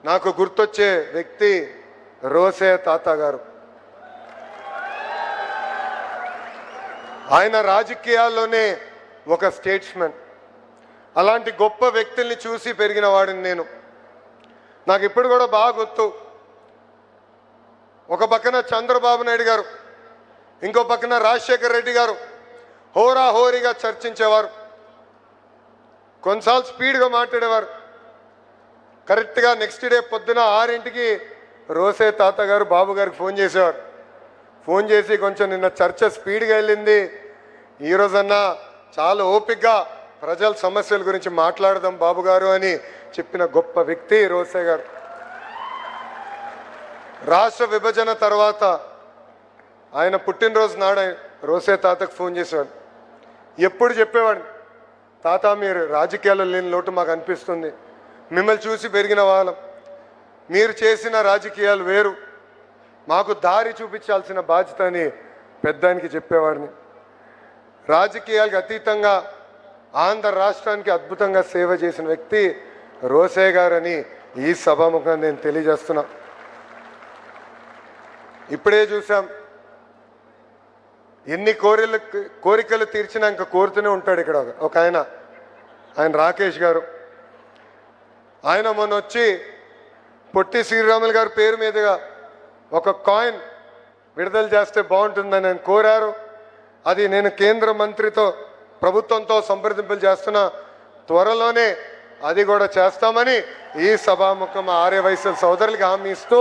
నాకు గుర్తొచ్చే వ్యక్తి రోసే తాత గారు. ఆయన రాజకీయాల్లోనే ఒక స్టేట్స్మెన్. అలాంటి గొప్ప వ్యక్తుల్ని చూసి పెరిగిన వాడిని నేను. నాకు ఇప్పుడు కూడా బాగా గుర్తు. ఒక పక్కన చంద్రబాబు నాయుడు గారు, ఇంకో పక్కన రాజశేఖర్ రెడ్డి గారు హోరాహోరీగా చర్చించేవారు. కొన్నిసార్లు స్పీడ్గా మాట్లాడేవారు. కరెక్ట్గా నెక్స్ట్ డే పొద్దున 6ంటికి రోసే తాత గారు బాబు గారికి ఫోన్ చేసేవారు. ఫోన్ చేసి కొంచెం నిన్న చర్చ స్పీడ్గా వెళ్ళింది, ఈరోజన్నా చాలా ఓపికగా ప్రజల సమస్యల గురించి మాట్లాడదాం బాబు గారు అని చెప్పిన గొప్ప వ్యక్తి రోసే గారు. రాష్ట్ర విభజన తర్వాత ఆయన పుట్టినరోజు నాడు రోసే తాతకు ఫోన్ చేసేవాడు. ఎప్పుడు చెప్పేవాడు, తాత మీరు రాజకీయాల్లో లేని లోటు మాకు అనిపిస్తుంది, మిమ్మల్ని చూసి పెరిగిన వాళ్ళం, మీరు చేసిన రాజకీయాలు వేరు, మాకు దారి చూపించాల్సిన బాధ్యత అని పెద్దానికి చెప్పేవాడిని. రాజకీయాలకు అతీతంగా ఆంధ్ర రాష్ట్రానికి అద్భుతంగా సేవ చేసిన వ్యక్తి రోసే గారని ఈ సభాముఖంగా నేను తెలియజేస్తున్నా. ఇప్పుడే చూసాం, ఎన్ని కోరికలు తీర్చినా ఇంకా కోరుతూనే ఉంటాడు ఇక్కడ ఒక ఆయన రాకేష్ గారు. ఆయన మొన్న వచ్చి పొట్టి శ్రీరాములు గారి పేరు మీదుగా ఒక కాయిన్ విడుదల చేస్తే బాగుంటుందని ఆయన కోరారు. అది నేను కేంద్ర మంత్రితో ప్రభుత్వంతో సంప్రదింపులు చేస్తున్నా, త్వరలోనే అది కూడా చేస్తామని ఈ సభాముఖం ఆర్యవైశ్య సోదరులకి హామీ ఇస్తూ,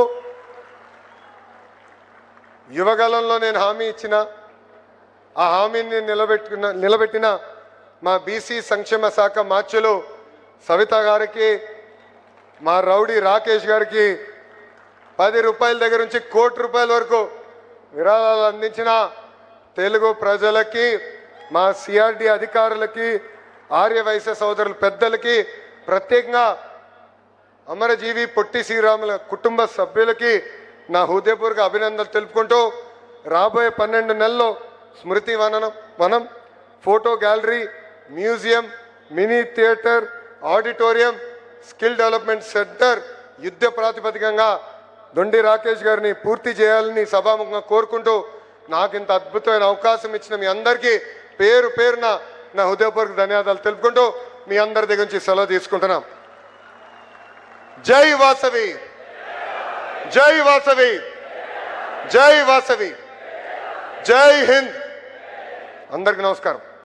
యువగలంలో నేను హామీ ఇచ్చిన ఆ హామీని నిలబెట్టిన మా బీసీ సంక్షేమ శాఖ మార్చులు సవిత గారికి, మా రౌడీ రాకేష్ గారికి 10 రూపాయల దగ్గర నుంచి ₹1 కోటి వరకు విరాళాలు అందించిన తెలుగు ప్రజలకి, మా సిఆర్డి అధికారులకి, ఆర్యవైశ్య సోదరుల పెద్దలకి, ప్రత్యేకంగా అమరజీవి పొట్టి శ్రీరాముల కుటుంబ సభ్యులకి నా హృదయపూర్వక అభినందనలు తెలుపుకుంటూ, రాబోయే 12 నెలల్లో స్మృతి వనం, photo gallery, museum, mini theatre, auditorium, skill development centre యుద్ధ ప్రాతిపదికంగా దొండి రాకేష్ గారిని పూర్తి చేయాలని సభాముఖంగా కోరుకుంటూ, నాకు ఇంత అద్భుతమైన అవకాశం ఇచ్చిన మీ అందరికీ పేరు పేరున నా హృదయపూర్వక ధన్యవాదాలు తెలుపుకుంటూ మీ అందరి దగ్గర నుంచి సెలవు తీసుకుంటున్నాం. జై వాసవి, జై వాసవి, జై వాసవి, జై హింద్. అందరికీ నమస్కారం.